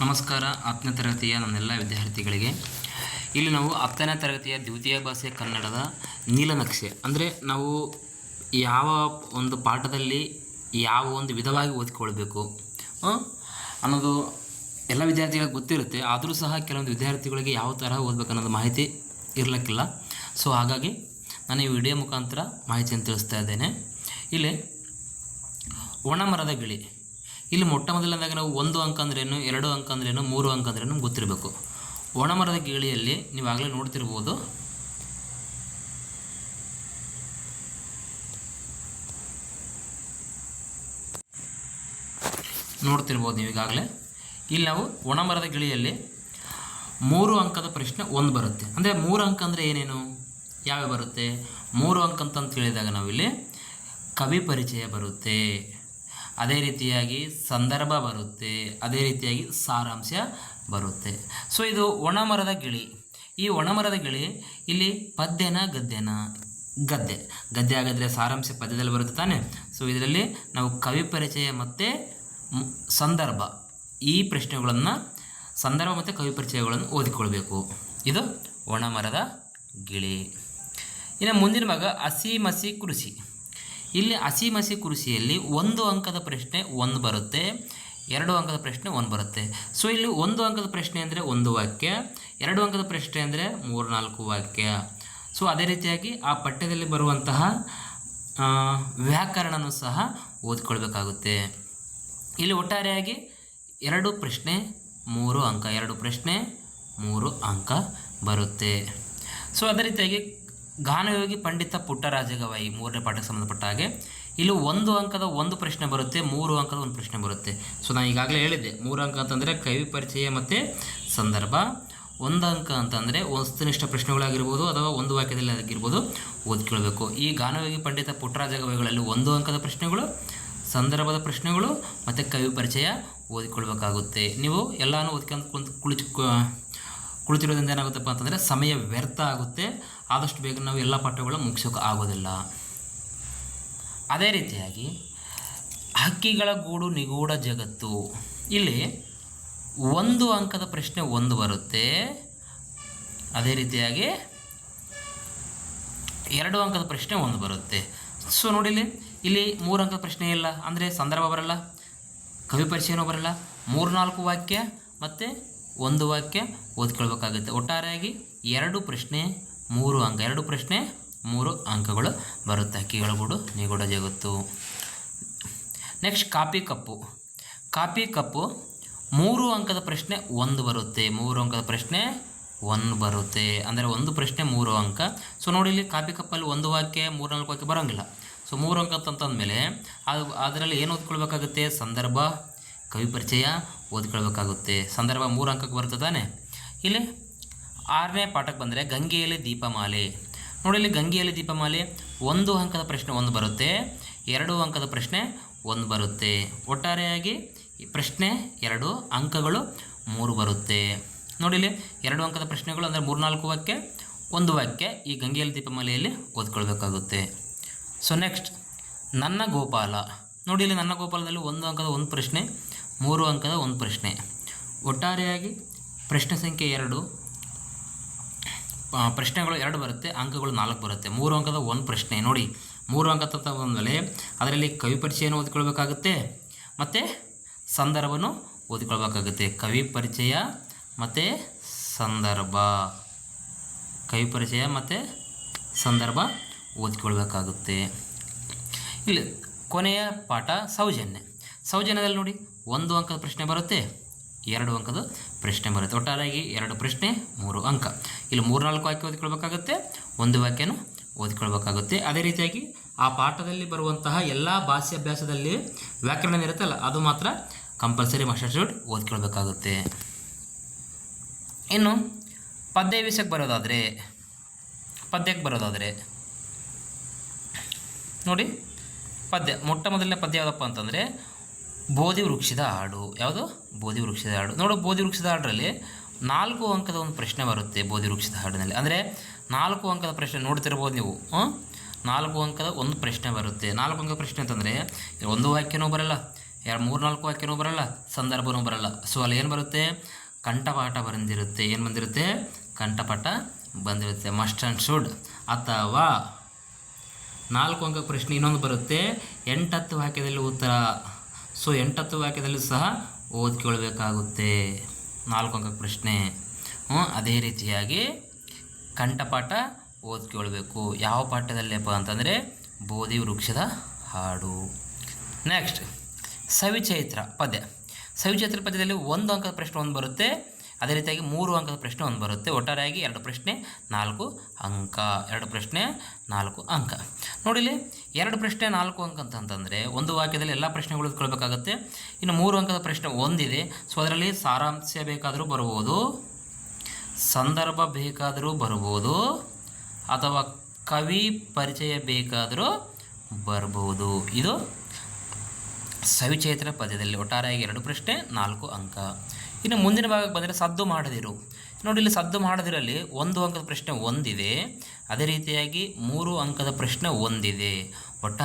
ನಮಸ್ಕಾರ. 10ನೇ ತರಗತಿಯ ನನ್ನೆಲ್ಲ ವಿದ್ಯಾರ್ಥಿಗಳಿಗೆ ಇಲ್ಲಿ ನಾವು 10ನೇ ತರಗತಿಯ ದ್ವಿತೀಯ ಭಾಷೆ ಕನ್ನಡದ ನೀಲನಕ್ಷೆ ಅಂದರೆ ನಾವು ಯಾವ ಒಂದು ಪಾಠದಲ್ಲಿ ಯಾವ ಒಂದು ವಿಧವಾಗಿ ಓದಿಕೊಳ್ಬೇಕು ಅನ್ನೋದು ಎಲ್ಲ ವಿದ್ಯಾರ್ಥಿಗಳಿಗೆ ಗೊತ್ತಿರುತ್ತೆ. ಆದರೂ ಸಹ ಕೆಲವೊಂದು ವಿದ್ಯಾರ್ಥಿಗಳಿಗೆ ಯಾವ ತರಹ ಓದಬೇಕು ಅನ್ನೋದು ಮಾಹಿತಿ ಇರಲಿಕ್ಕಿಲ್ಲ. ಸೊ ಹಾಗಾಗಿ ನಾನು ಈ ವಿಡಿಯೋ ಮುಖಾಂತರ ಮಾಹಿತಿಯನ್ನು ತಿಳಿಸ್ತಾ ಇದ್ದೇನೆ. ಇಲ್ಲಿ ಒಣಮರದ ಗಿಳಿ, ಇಲ್ಲಿ ಮೊಟ್ಟ ಮೊದಲನೇದಾಗಿ ನಾವು 1 ಅಂಕ ಅಂದ್ರೇನು, 2 ಅಂಕ ಅಂದ್ರೇನು, 3 ಅಂಕ ಅಂದ್ರೇನು ನಮ್ಗೆ ಗೊತ್ತಿರಬೇಕು. ಒಣಮರದ ಗಿಳಿಯಲ್ಲಿ ನೀವಾಗಲೇ ನೋಡ್ತಿರ್ಬೋದು, ನೀವು ಈಗಾಗಲೇ. ಇಲ್ಲಿ ನಾವು ಒಣಮರದ ಗಿಳಿಯಲ್ಲಿ 3 ಅಂಕದ ಪ್ರಶ್ನೆ 1 ಬರುತ್ತೆ. ಅಂದರೆ 3 ಅಂಕ ಅಂದರೆ ಏನೇನು, ಯಾವ್ಯಾವ ಬರುತ್ತೆ? 3 ಅಂಕ ಅಂತ ಹೇಳಿದಾಗ ನಾವಿಲ್ಲಿ ಕವಿ ಪರಿಚಯ ಬರುತ್ತೆ, ಅದೇ ರೀತಿಯಾಗಿ ಸಂದರ್ಭ ಬರುತ್ತೆ, ಅದೇ ರೀತಿಯಾಗಿ ಸಾರಾಂಶ ಬರುತ್ತೆ. ಸೊ ಇದು ಒಣಮರದ ಗಿಳಿ. ಈ ಒಣಮರದ ಗಿಳಿ ಇಲ್ಲಿ ಪದ್ಯನ ಗದ್ಯನ? ಗದ್ಯ ಆಗಿದ್ರೆ ಸಾರಾಂಶ ಪದ್ಯದಲ್ಲಿ ಬರುತ್ತೆ ತಾನೆ. ಸೊ ಇದರಲ್ಲಿ ನಾವು ಕವಿ ಪರಿಚಯ ಮತ್ತು ಸಂದರ್ಭ ಈ ಪ್ರಶ್ನೆಗಳನ್ನು, ಸಂದರ್ಭ ಮತ್ತು ಕವಿ ಪರಿಚಯಗಳನ್ನು ಓದಿಕೊಳ್ಬೇಕು. ಇದು ಒಣಮರದ ಗಿಳಿ. ಇನ್ನು ಮುಂದಿನ ಭಾಗ ಹಸಿ ಮಸಿ ಕುರುಸಿ. ಇಲ್ಲಿ ಹಸಿ ಮಸಿ ಕುರುಸಿಯಲ್ಲಿ 1 ಅಂಕದ ಪ್ರಶ್ನೆ 1 ಬರುತ್ತೆ, 2 ಅಂಕದ ಪ್ರಶ್ನೆ 1 ಬರುತ್ತೆ. ಸೊ ಇಲ್ಲಿ 1 ಅಂಕದ ಪ್ರಶ್ನೆ ಅಂದರೆ 1 ವಾಕ್ಯ, 2 ಅಂಕದ ಪ್ರಶ್ನೆ ಅಂದರೆ 3-4 ವಾಕ್ಯ. ಸೊ ಅದೇ ರೀತಿಯಾಗಿ ಆ ಪಠ್ಯದಲ್ಲಿ ಬರುವಂತಹ ವ್ಯಾಕರಣನೂ ಸಹ ಓದಿಕೊಳ್ಬೇಕಾಗುತ್ತೆ. ಇಲ್ಲಿ ಒಟ್ಟಾರೆಯಾಗಿ 2 ಪ್ರಶ್ನೆ 3 ಅಂಕ, 2 ಪ್ರಶ್ನೆ 3 ಅಂಕ ಬರುತ್ತೆ. ಸೊ ಅದೇ ರೀತಿಯಾಗಿ ಗಾನಯೋಗಿ ಪಂಡಿತ ಪುಟ್ಟರಾಜ ಗವಾಯಿ 3ನೇ ಪಾಠಕ್ಕೆ ಸಂಬಂಧಪಟ್ಟ ಹಾಗೆ ಇಲ್ಲಿ 1 ಅಂಕದ 1 ಪ್ರಶ್ನೆ ಬರುತ್ತೆ, 3 ಅಂಕದ 1 ಪ್ರಶ್ನೆ ಬರುತ್ತೆ. ಸೊ ನಾನು ಈಗಾಗಲೇ ಹೇಳಿದ್ದೆ, 3 ಅಂಕ ಅಂತಂದರೆ ಕವಿ ಪರಿಚಯ ಮತ್ತು ಸಂದರ್ಭ, 1 ಅಂಕ ಅಂತಂದರೆ ವಸ್ತುನಿಷ್ಠ ಪ್ರಶ್ನೆಗಳಾಗಿರ್ಬೋದು ಅಥವಾ ಒಂದು ವಾಕ್ಯದಲ್ಲಿ ಆಗಿರ್ಬೋದು ಓದ್ಕೊಳ್ಬೇಕು. ಈ ಗಾನಯೋಗಿ ಪಂಡಿತ ಪುಟ್ಟರಾಜ ಗವಾಯಿಗಳಲ್ಲಿ 1 ಅಂಕದ ಪ್ರಶ್ನೆಗಳು, ಸಂದರ್ಭದ ಪ್ರಶ್ನೆಗಳು ಮತ್ತು ಕವಿ ಪರಿಚಯ ಓದಿಕೊಳ್ಬೇಕಾಗುತ್ತೆ. ನೀವು ಎಲ್ಲನೂ ಓದ್ಕೊಂಡು ಕುಳಿತಿರೋದ್ರಿಂದ ಏನಾಗುತ್ತಪ್ಪ ಅಂತಂದರೆ ಸಮಯ ವ್ಯರ್ಥ ಆಗುತ್ತೆ. ಆದಷ್ಟು ಬೇಗ ನಾವು ಎಲ್ಲ ಪಾಠಗಳು ಮುಗಿಸೋಕೆ ಆಗೋದಿಲ್ಲ. ಅದೇ ರೀತಿಯಾಗಿ ಹಕ್ಕಿಗಳ ಗೂಡು ನಿಗೂಢ ಜಗತ್ತು, ಇಲ್ಲಿ 1 ಅಂಕದ ಪ್ರಶ್ನೆ 1 ಬರುತ್ತೆ, ಅದೇ ರೀತಿಯಾಗಿ 2 ಅಂಕದ ಪ್ರಶ್ನೆ 1 ಬರುತ್ತೆ. ಸೊ ನೋಡಿ, ಇಲ್ಲಿ 3 ಅಂಕದ ಪ್ರಶ್ನೆ ಇಲ್ಲ, ಅಂದರೆ ಸಂದರ್ಭ ಬರಲ್ಲ, ಕವಿ ಪರಿಚಯನೂ ಬರಲ್ಲ, 3-4 ವಾಕ್ಯ ಮತ್ತು 1 ವಾಕ್ಯ ಓದ್ಕೊಳ್ಬೇಕಾಗುತ್ತೆ. ಒಟ್ಟಾರೆಯಾಗಿ 2 ಪ್ರಶ್ನೆ 3 ಅಂಕ, 2 ಪ್ರಶ್ನೆ 3 ಅಂಕಗಳು ಬರುತ್ತೆ. ಹಕ್ಕಿಗಳ ಗೂಡು ನಿಗೂಢ ಜಗತ್ತು. ನೆಕ್ಸ್ಟ್ ಕಾಪಿ ಕಪ್ಪು 3 ಅಂಕದ ಪ್ರಶ್ನೆ 1 ಬರುತ್ತೆ, 3 ಅಂಕದ ಪ್ರಶ್ನೆ 1 ಬರುತ್ತೆ, ಅಂದರೆ 1 ಪ್ರಶ್ನೆ 3 ಅಂಕ. ಸೊ ನೋಡಿ, ಇಲ್ಲಿ ಕಾಪಿ ಕಪ್ಪಲ್ಲಿ 1 ವಾಕ್ಯ 3-4 ವಾಕ್ಯ ಬರೋಂಗಿಲ್ಲ. ಸೊ 3 ಅಂಕ ಅಂತಂದಮೇಲೆ ಅದರಲ್ಲಿ ಏನು ಓದ್ಕೊಳ್ಬೇಕಾಗುತ್ತೆ? ಸಂದರ್ಭ, ಕವಿ ಪರಿಚಯ ಓದ್ಕೊಳ್ಬೇಕಾಗುತ್ತೆ. ಸಂದರ್ಭ 3 ಅಂಕಕ್ಕೆ ಬರುತ್ತೆ ತಾನೆ. ಇಲ್ಲಿ 6ನೇ ಪಾಠಕ್ಕೆ ಬಂದರೆ ಗಂಗೆಯಲ್ಲಿ ದೀಪಮಾಲೆ. ನೋಡಿ, ಇಲ್ಲಿ ಗಂಗೆಯಲ್ಲಿ ದೀಪಮಾಲೆ 1 ಅಂಕದ ಪ್ರಶ್ನೆ 1 ಬರುತ್ತೆ, 2 ಅಂಕದ ಪ್ರಶ್ನೆ 1 ಬರುತ್ತೆ. ಒಟ್ಟಾರೆಯಾಗಿ ಪ್ರಶ್ನೆ 2 ಅಂಕಗಳು 3 ಬರುತ್ತೆ. ನೋಡಿ, ಇಲ್ಲಿ 2 ಅಂಕದ ಪ್ರಶ್ನೆಗಳು ಅಂದರೆ 3-4 ವಾಕ್ಯ, 1 ವಾಕ್ಯ ಈ ಗಂಗೆಯಲ್ಲಿ ದೀಪಮಾಲೆಯಲ್ಲಿ ಓದ್ಕೊಳ್ಬೇಕಾಗುತ್ತೆ. ಸೊ ನೆಕ್ಸ್ಟ್ ನನ್ನ ಗೋಪಾಲ. ನೋಡಿ, ಇಲ್ಲಿ ನನ್ನ ಗೋಪಾಲದಲ್ಲಿ 1 ಅಂಕದ 1 ಪ್ರಶ್ನೆ, 3 ಅಂಕದ 1 ಪ್ರಶ್ನೆ. ಒಟ್ಟಾರೆಯಾಗಿ ಪ್ರಶ್ನೆ ಸಂಖ್ಯೆ 2, ಪ್ರಶ್ನೆಗಳು 2 ಬರುತ್ತೆ, ಅಂಕಗಳು 4 ಬರುತ್ತೆ. 3 ಅಂಕದ 1 ಪ್ರಶ್ನೆ. ನೋಡಿ, 3 ಅಂಕ ಅಂತ ಬಂದಮೇಲೆ ಅದರಲ್ಲಿ ಕವಿ ಪರಿಚಯನೂ ಓದಿಕೊಳ್ಬೇಕಾಗುತ್ತೆ ಮತ್ತು ಸಂದರ್ಭನೂ ಓದಿಕೊಳ್ಬೇಕಾಗುತ್ತೆ. ಕವಿ ಪರಿಚಯ ಮತ್ತು ಸಂದರ್ಭ, ಕವಿ ಪರಿಚಯ ಮತ್ತು ಸಂದರ್ಭ ಓದಿಕೊಳ್ಬೇಕಾಗುತ್ತೆ. ಇಲ್ಲಿ ಕೊನೆಯ ಪಾಠ ಸೌಜನ್ಯದಲ್ಲಿ ನೋಡಿ, 1 ಅಂಕದ ಪ್ರಶ್ನೆ ಬರುತ್ತೆ, 2 ಅಂಕದ ಪ್ರಶ್ನೆ ಬರುತ್ತೆ. ಒಟ್ಟಾರೆಯಾಗಿ 2 ಪ್ರಶ್ನೆ 3 ಅಂಕ. ಇಲ್ಲಿ 3-4 ವಾಕ್ಯ ಓದಿಕೊಳ್ಬೇಕಾಗುತ್ತೆ, 1 ವಾಕ್ಯನೂ ಓದಿಕೊಳ್ಬೇಕಾಗುತ್ತೆ. ಅದೇ ರೀತಿಯಾಗಿ ಆ ಪಾಠದಲ್ಲಿ ಬರುವಂತಹ ಎಲ್ಲ ಭಾಷೆ ಅಭ್ಯಾಸದಲ್ಲಿ ವ್ಯಾಕರಣ ಇರುತ್ತಲ್ಲ, ಅದು ಮಾತ್ರ ಕಂಪಲ್ಸರಿ ಮಸ್ಟ್ ಓದ್ಕೊಳ್ಬೇಕಾಗುತ್ತೆ. ಇನ್ನು ಪದ್ಯ ವಿಷಯಕ್ಕೆ ಬರೋದಾದರೆ ನೋಡಿ, ಮೊಟ್ಟ ಮೊದಲನೇ ಪದ್ಯ ಯಾವುದಪ್ಪ ಅಂತಂದರೆ ಬೋಧಿ ವೃಕ್ಷದ ಹಾಡು. ಯಾವುದು? ಬೋಧಿ ವೃಕ್ಷದ ಹಾಡು. ನೋಡು, ಬೋಧಿ ವೃಕ್ಷದ ಹಾಡರಲ್ಲಿ 4 ಅಂಕದ 1 ಪ್ರಶ್ನೆ ಬರುತ್ತೆ. ಬೋಧಿ ವೃಕ್ಷದ ಹಾಡಿನಲ್ಲಿ ಅಂದರೆ 4 ಅಂಕದ ಪ್ರಶ್ನೆ ನೋಡ್ತಿರ್ಬೋದು ನೀವು. 4 ಅಂಕದ 1 ಪ್ರಶ್ನೆ ಬರುತ್ತೆ. 4 ಅಂಕದ ಪ್ರಶ್ನೆ ಅಂತಂದರೆ 1 ವಾಕ್ಯನೂ ಬರಲ್ಲ, ಮೂರ್ನಾಲ್ಕು ವಾಕ್ಯನೂ ಬರಲ್ಲ, ಸಂದರ್ಭನೂ ಬರಲ್ಲ. ಸೊ ಅಲ್ಲಿ ಏನು ಬರುತ್ತೆ, ಕಂಠಪಾಠ ಬಂದಿರುತ್ತೆ. ಏನು ಬಂದಿರುತ್ತೆ, ಕಂಠಪಾಠ ಬಂದಿರುತ್ತೆ. Must and should. ಅಥವಾ 4 ಅಂಕ ಪ್ರಶ್ನೆ ಇನ್ನೊಂದು ಬರುತ್ತೆ, 8-10 ವಾಕ್ಯದಲ್ಲಿ ಉತ್ತರ. ಸೊ 8-10 ವಾಕ್ಯದಲ್ಲಿ ಸಹ ಓದ್ಕೊಳ್ಬೇಕಾಗುತ್ತೆ 4 ಅಂಕ ಪ್ರಶ್ನೆ. ಅದೇ ರೀತಿಯಾಗಿ ಕಂಠಪಾಠ ಓದ್ಕೊಳ್ಬೇಕು. ಯಾವ ಪಾಠದಲ್ಲಿಯಪ್ಪ ಅಂತಂದರೆ ಬೋಧಿ ವೃಕ್ಷದ ಹಾಡು. ನೆಕ್ಸ್ಟ್ ಸವಿಚೈತ್ರ ಪದ್ಯ. ಸವಿಚೈತ್ರ ಪದ್ಯದಲ್ಲಿ 1 ಅಂಕದ ಪ್ರಶ್ನೆ ಒಂದು ಬರುತ್ತೆ, ಅದೇ ರೀತಿಯಾಗಿ 3 ಅಂಕದ ಪ್ರಶ್ನೆ ಒಂದು ಬರುತ್ತೆ. ಒಟ್ಟಾರೆಯಾಗಿ 2 ಪ್ರಶ್ನೆ 4 ಅಂಕ. 2 ಪ್ರಶ್ನೆ 4 ಅಂಕ. ನೋಡಿಲಿ, 2 ಪ್ರಶ್ನೆ 4 ಅಂಕ ಅಂತಂದರೆ ಒಂದು ವಾಕ್ಯದಲ್ಲಿ ಎಲ್ಲ ಪ್ರಶ್ನೆಗಳು ಓದ್ಕೊಳ್ಬೇಕಾಗುತ್ತೆ. ಇನ್ನು 3 ಅಂಕದ ಪ್ರಶ್ನೆ ಒಂದಿದೆ. ಸೊ ಅದರಲ್ಲಿ ಸಾರಾಂಶ ಬೇಕಾದರೂ ಬರ್ಬೋದು, ಸಂದರ್ಭ ಬೇಕಾದರೂ ಬರ್ಬೋದು, ಅಥವಾ ಕವಿ ಪರಿಚಯ ಬೇಕಾದರೂ ಬರ್ಬೋದು. ಇದು ಸವಿಚೈತ್ರ ಪದ್ಯದಲ್ಲಿ ಒಟ್ಟಾರೆಯಾಗಿ 2 ಪ್ರಶ್ನೆ 4 ಅಂಕ. ಇನ್ನು ಮುಂದಿನ ಭಾಗಕ್ಕೆ ಬಂದರೆ ಸದ್ದು ಮಾಡದಿರು. ನೋಡಿ, ಇಲ್ಲಿ ಸದ್ದು ಮಾಡದಿರಲ್ಲಿ 1 ಅಂಕದ ಪ್ರಶ್ನೆ ಒಂದಿದೆ, ಅದೇ ರೀತಿಯಾಗಿ 3 ಅಂಕದ ಪ್ರಶ್ನೆ ಒಂದಿದೆ. ಒಟ್ಟಾರೆ